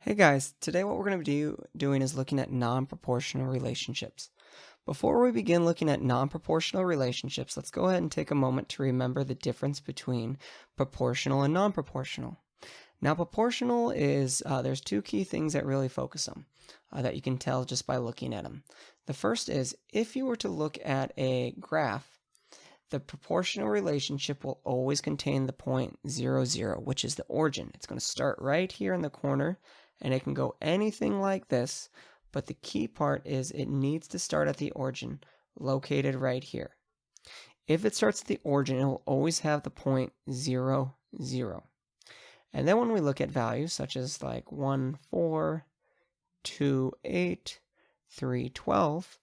Hey guys, today what we're going to be doing is looking at non-proportional relationships. Before we begin looking at non-proportional relationships, let's go ahead and take a moment to remember the difference between proportional and non-proportional. Now, proportional is, there's two key things that really focus on that you can tell just by looking at them. The first is, if you were to look at a graph, the proportional relationship will always contain the point 0, 0, which is the origin. It's going to start right here in the corner, and it can go anything like this, but the key part is it needs to start at the origin, located right here. If it starts at the origin, it will always have the point 0, 0. And then when we look at values such as like 1, 4, 2, 8, 3, 12,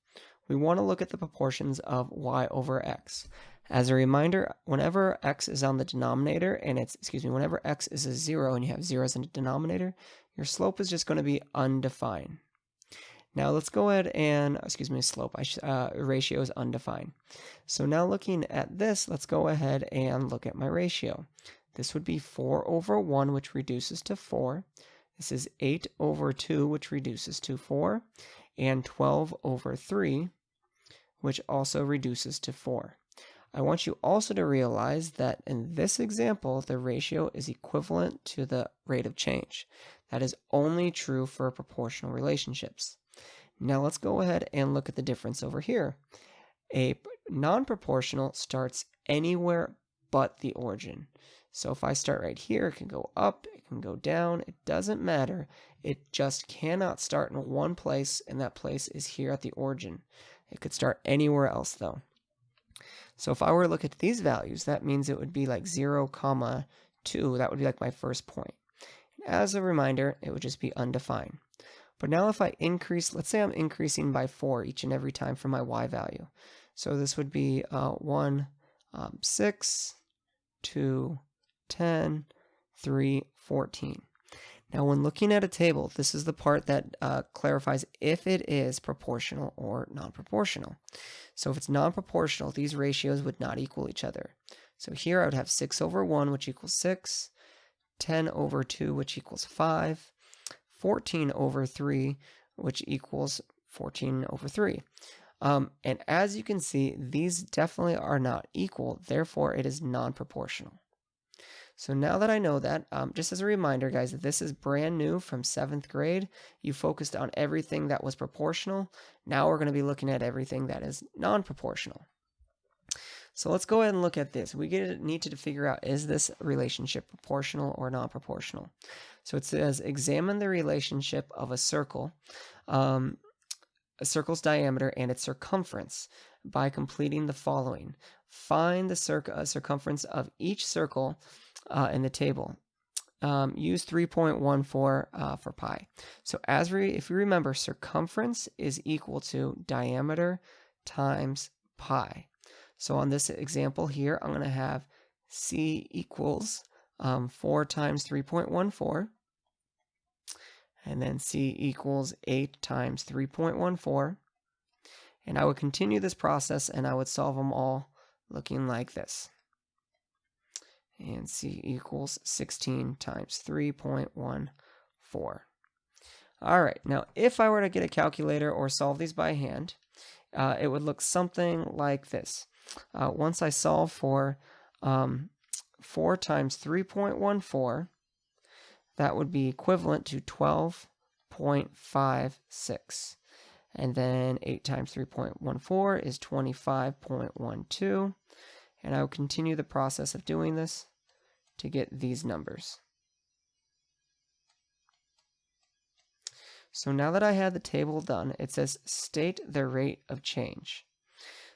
we want to look at the proportions of y over x. As a reminder, whenever x is on the denominator and whenever x is a 0 and you have zeros in the denominator, your slope is just going to be undefined. Now let's go ahead and, ratio is undefined. So now looking at this, let's go ahead and look at my ratio. This would be 4 over 1, which reduces to 4. This is 8 over 2, which reduces to 4. And 12 over 3, which also reduces to 4. I want you also to realize that in this example, the ratio is equivalent to the rate of change. That is only true for proportional relationships. Now let's go ahead and look at the difference over here. A non-proportional starts anywhere but the origin. So if I start right here, it can go up, it can go down, it doesn't matter. It just cannot start in one place, and that place is here at the origin. It could start anywhere else though. So if I were to look at these values, that means it would be like 0, 2. That would be like my first point. And as a reminder, it would just be undefined. But now if I increase, let's say I'm increasing by 4 each and every time for my y value. So this would be 1, 6, 2, 10, 3, 14. Now when looking at a table, this is the part that clarifies if it is proportional or non-proportional. So if it's non-proportional, these ratios would not equal each other. So here I would have 6 over 1, which equals 6, 10 over 2, which equals 5, 14 over 3, which equals 14 over 3. And as you can see, these definitely are not equal, therefore it is non-proportional. So now that I know that, just as a reminder, guys, that this is brand new from 7th grade. You focused on everything that was proportional. Now we're going to be looking at everything that is non-proportional. So let's go ahead and look at this. We need to figure out, is this relationship proportional or non-proportional? So it says, examine the relationship of a circle, a circle's diameter and its circumference by completing the following. Find the circumference of each circle in the table. Use 3.14 for pi. So if you remember, circumference is equal to diameter times pi. So on this example here, I'm going to have C equals 4 times 3.14, and then C equals 8 times 3.14. And I would continue this process and I would solve them all looking like this. And C equals 16 times 3.14. All right, now if I were to get a calculator or solve these by hand, it would look something like this. Once I solve for 4 times 3.14, that would be equivalent to 12.56. And then 8 times 3.14 is 25.12. And I will continue the process of doing this to get these numbers. So now that I have the table done, it says state the rate of change.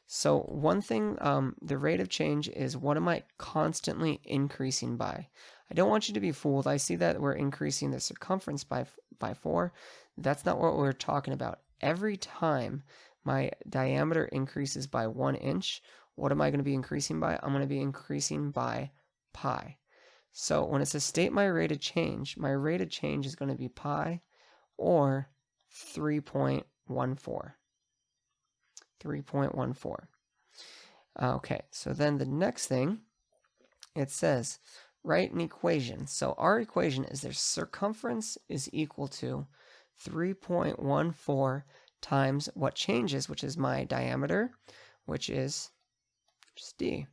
So one thing, the rate of change is what am I constantly increasing by? I don't want you to be fooled. I see that we're increasing the circumference by 4. That's not what we're talking about. Every time my diameter increases by 1 inch, what am I going to be increasing by? I'm going to be increasing by pi. So when it says state my rate of change is going to be pi or 3.14. 3.14. Okay, so then the next thing, it says write an equation. So our equation is their circumference is equal to 3.14 times what changes, which is my diameter, which is just d.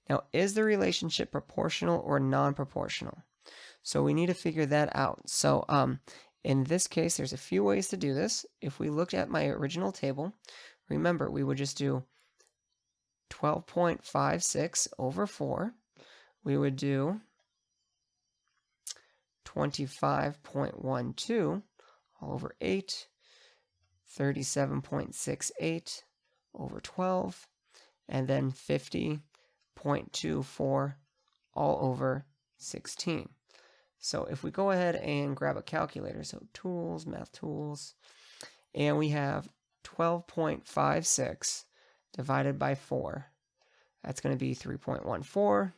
Now, is the relationship proportional or non-proportional? So we need to figure that out. So in this case, there's a few ways to do this. If we looked at my original table, remember, we would just do 12.56 over 4. We would do 25.12 all over 8, 37.68 over 12, and then 50.24 all over 16. So if we go ahead and grab a calculator, so tools, math tools, and we have 12.56 divided by 4, that's going to be 3.14,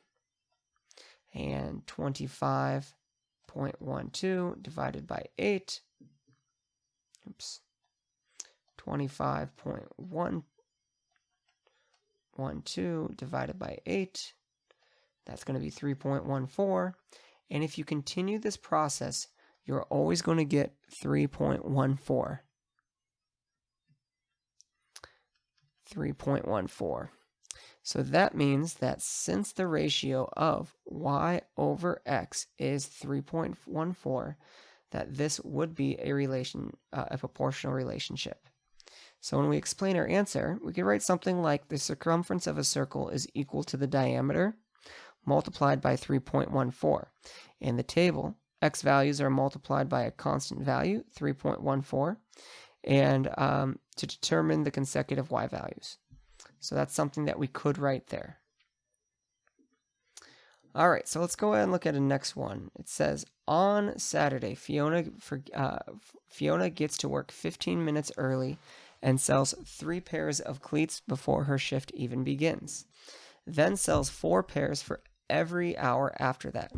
and 25.12 divided by 8, 25.12 divided by 8, that's going to be 3.14. And if you continue this process, you're always going to get 3.14. 3.14. So that means that since the ratio of y over x is 3.14, that this would be a proportional relationship. So when we explain our answer, we can write something like the circumference of a circle is equal to the diameter multiplied by 3.14. In the table, x values are multiplied by a constant value, 3.14, and to determine the consecutive y values. So that's something that we could write there. All right, so let's go ahead and look at the next one. It says, on Saturday, Fiona gets to work 15 minutes early and sells 3 pairs of cleats before her shift even begins. Then sells 4 pairs for every hour after that.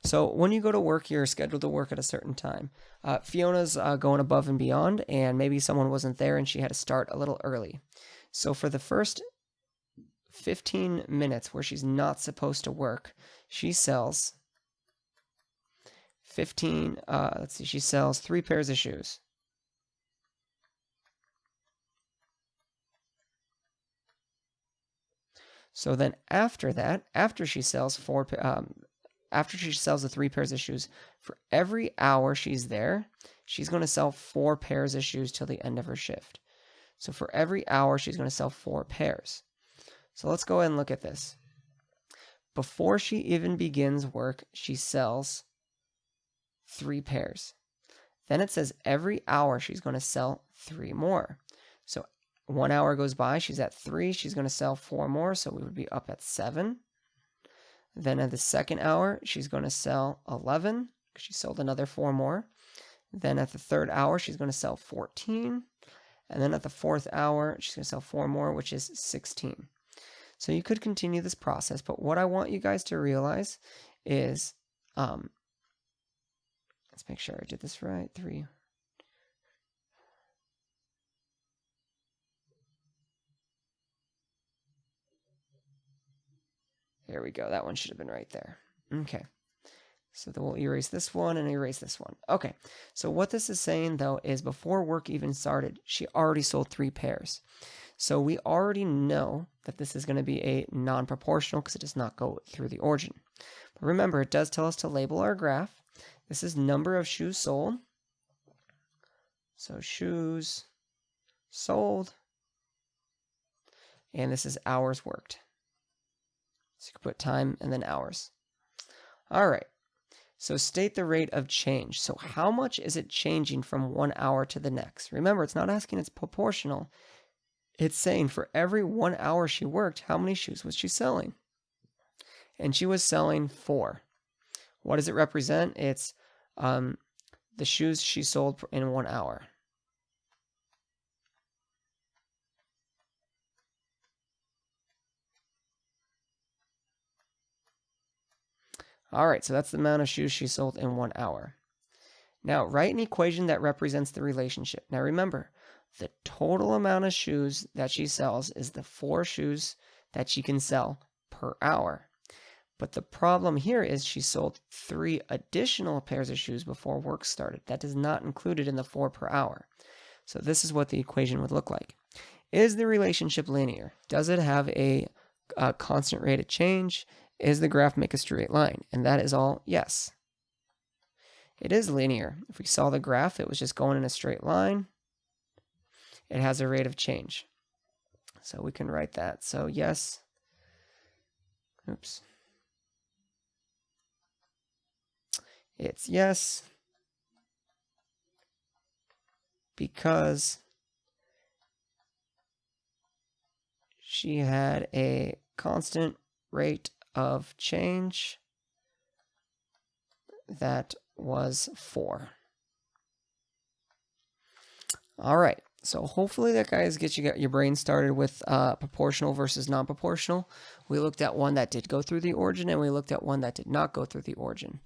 So when you go to work, you're scheduled to work at a certain time. Fiona's going above and beyond, and maybe someone wasn't there and she had to start a little early. So for the first 15 minutes where she's not supposed to work, she sells she sells 3 pairs of shoes. So then after that, after she sells the 3 pairs of shoes, for every hour she's there, she's going to sell 4 pairs of shoes till the end of her shift. So for every hour, she's going to sell 4 pairs. So let's go ahead and look at this. Before she even begins work, she sells 3 pairs. Then it says every hour she's going to sell 3 more. So 1 hour goes by, she's at 3, she's going to sell 4 more, so we would be up at 7. Then at the second hour, she's going to sell 11, because she sold another 4 more. Then at the third hour, she's going to sell 14. And then at the fourth hour, she's going to sell 4 more, which is 16. So you could continue this process, but what I want you guys to realize is, let's make sure I did this right, 3. There we go. That one should have been right there. Okay. So then we'll erase this one and erase this one. Okay. So what this is saying, though, is before work even started, she already sold 3 pairs. So we already know that this is going to be a non-proportional because it does not go through the origin. But remember, it does tell us to label our graph. This is number of shoes sold. So shoes sold. And this is hours worked. So you can put time and then hours. All right. So state the rate of change. So how much is it changing from 1 hour to the next? Remember, it's not asking it's proportional. It's saying for every 1 hour she worked, how many shoes was she selling? And she was selling 4. What does it represent? It's the shoes she sold in 1 hour. All right, so that's the amount of shoes she sold in 1 hour. Now, write an equation that represents the relationship. Now, remember, the total amount of shoes that she sells is the 4 shoes that she can sell per hour. But the problem here is she sold 3 additional pairs of shoes before work started. That does not include it in the 4 per hour. So this is what the equation would look like. Is the relationship linear? Does it have a constant rate of change? Is the graph make a straight line? And that is all yes. It is linear. If we saw the graph, it was just going in a straight line. It has a rate of change. So we can write that. So yes. Oops. It's yes because she had a constant rate of change that was 4. All right. So hopefully that, guys, gets your brain started with proportional versus non-proportional. We looked at one that did go through the origin, and we looked at one that did not go through the origin.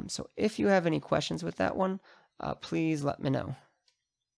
So if you have any questions with that one, please let me know.